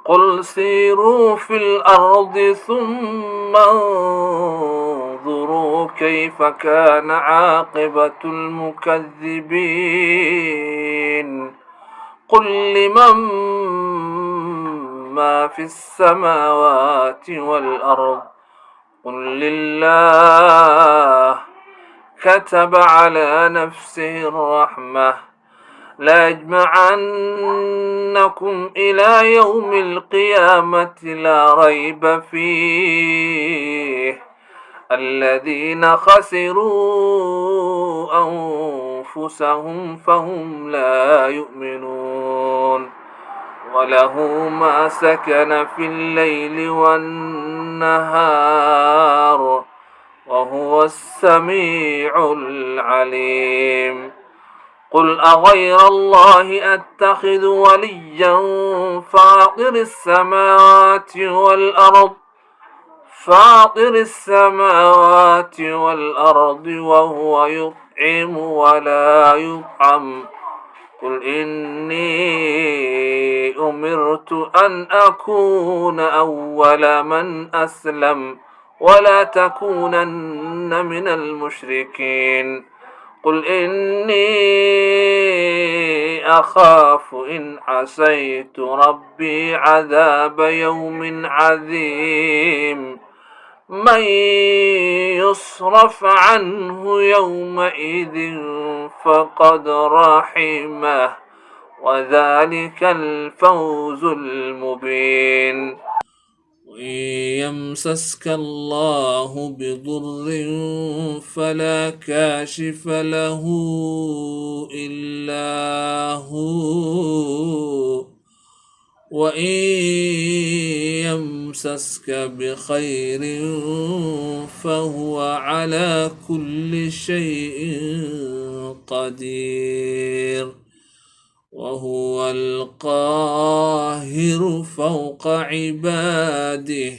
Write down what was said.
قل سيروا في الأرض ثم انظروا كيف كان عاقبة المكذبين. قل لمن ما في السماوات والأرض قل لله. كتب على نفسه الرحمة لا يجمعنكم إلى يوم القيامة لا ريب فيه. الذين خسروا أنفسهم فهم لا يؤمنون. وله ما سكن في الليل والنهار وهو السميع العليم. قل أغير الله أتخذ وليا فاطر السماوات والأرض وهو يطعم ولا يطعم. قل إني أمرت أن أكون أول من أسلم ولا تكونن من المشركين. قل إني أخاف إن عصيت ربي عذاب يوم عظيم. من يصرف عنه يومئذ فقد رحمه وذلك الفوز المبين. وإن يمسسك الله بضر فلا كاشف له إلا هو وإن يمسسك بخير فهو على كل شيء قدير وهو القاهر فوق عباده